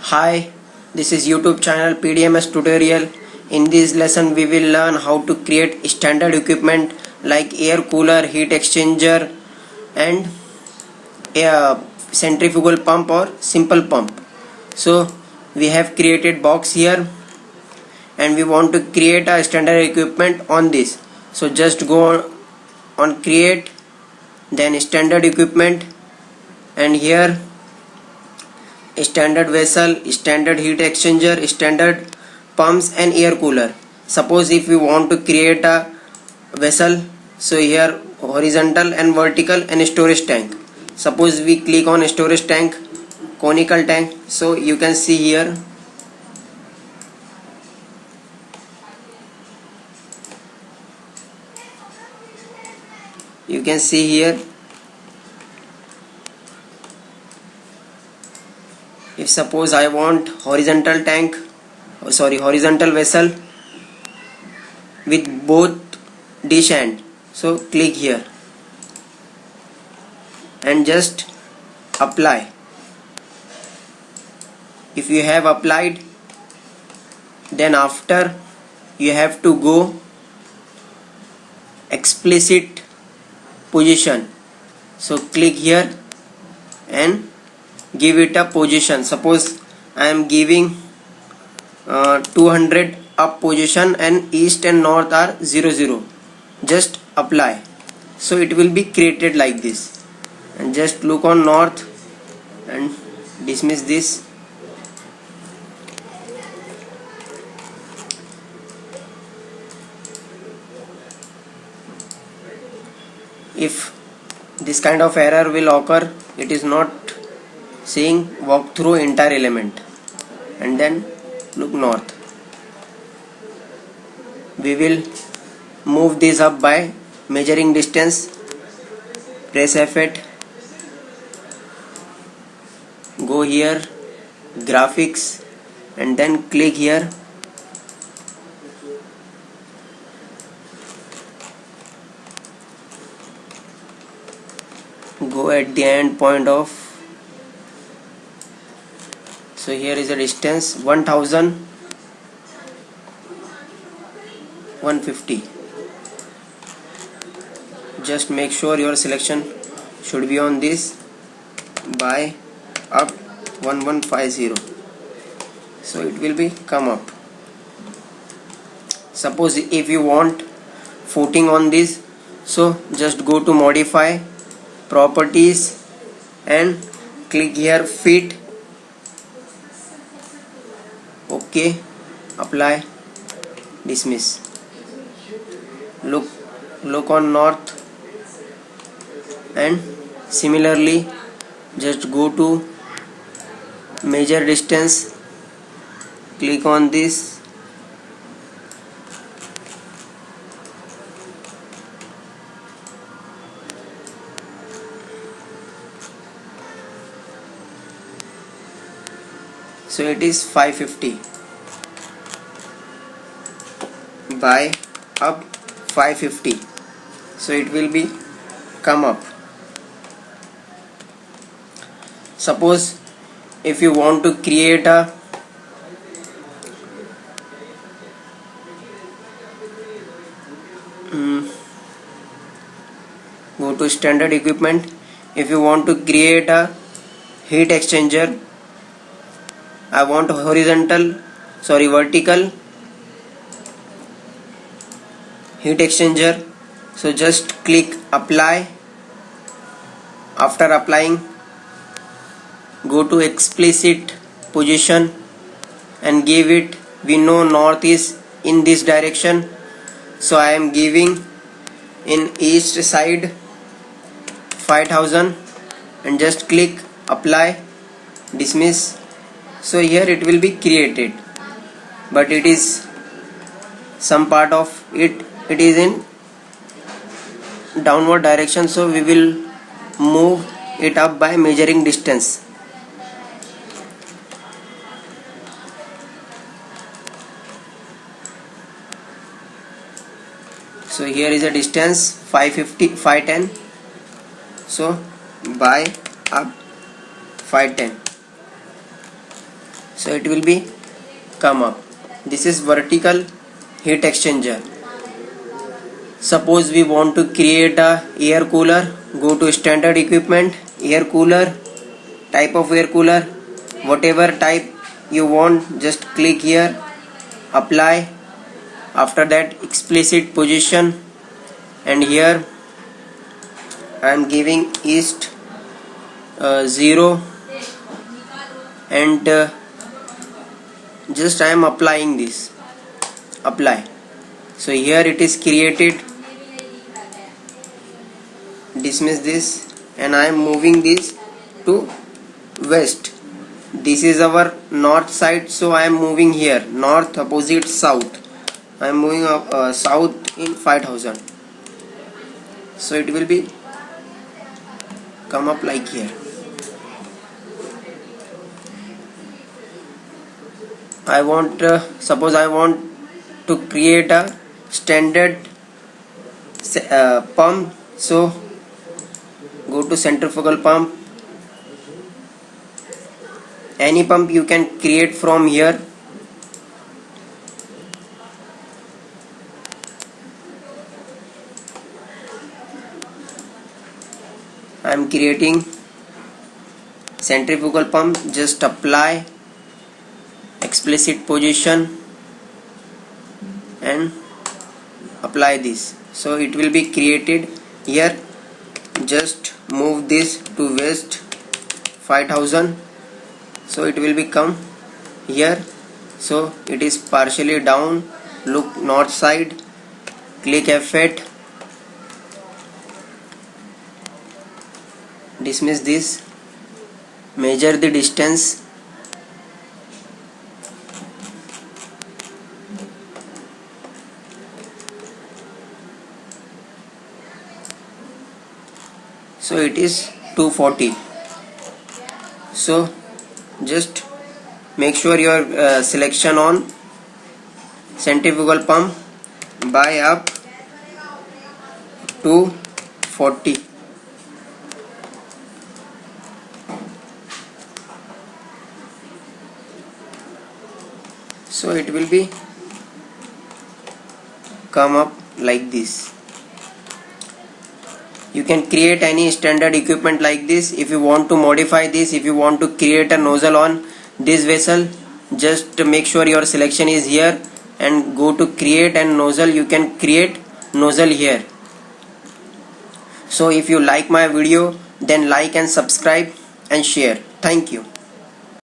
Hi, this is YouTube channel PDMS tutorial. In this lesson we will learn how to create standard equipment like air cooler, heat exchanger and a centrifugal pump or simple pump. So we have created box here and we want to create a standard equipment on this. So just go on create, then standard equipment, and here standard vessel, standard heat exchanger, standard pumps and air cooler. Suppose if we want to create a vessel, so here horizontal and vertical and storage tank. Suppose we click on storage tank, conical tank, so you can see here if suppose I want horizontal vessel with both dish end, so click here and just apply. If you have applied, then after you have to go explicit position, so click here and give it a position. Suppose I am giving 200 up position and east and north are 00. Just apply, so it will be created like this. And just look on north and dismiss this. If this kind of error will occur, it is not saying walk through entire element. And then look north. We will move this up by measuring distance. Press F8, go here, graphics, and then click here. Go at the end point of, so here is a distance 1150. Just make sure your selection should be on this by up 1150, so it will be come up. Suppose if you want footing on this, so just go to modify, properties, and click here fit. OK, apply, dismiss. Look on north, and similarly just go to measure distance, click on this, so it is 550 by up 550, so it will be come up. Suppose if you want to create a go to standard equipment. If you want to create a heat exchanger, I want vertical heat exchanger, so just click apply. After applying, go to explicit position and give it, we know north is in this direction, so I am giving in east side 5000 and just click apply, dismiss. So here it will be created, but it is some part of it is in downward direction, so we will move it up by measuring distance. So here is a distance 550, 510, so by up 510. so it will be come up. This is vertical heat exchanger. Suppose we want to create a air cooler, go to standard equipment, air cooler, type of air cooler, whatever type you want, just click here, apply. After that, explicit position, and here I am giving east 0, and just I am applying this, apply. So here it is created. Dismiss this, and I am moving this to west. This is our north side, so I am moving here north, opposite south. I am moving up south in 5000. So it will be come up like here. I want suppose I want to create a standard pump, so go to centrifugal pump. Any pump you can create from here. I am creating centrifugal pump. Just apply, explicit position, and apply this. So it will be created here. Just move this to west 5000. So it will become here. So it is partially down. Look north side. Click F8. Dismiss this. Measure the distance. So it is 240. So just make sure your selection on centrifugal pump by up to 40. So it will be come up like this. You can create any standard equipment like this. If you want to modify this, if you want to create a nozzle on this vessel, just make sure your selection is here and go to create and nozzle. You can create nozzle here. So if you like my video, then like and subscribe and share. Thank you.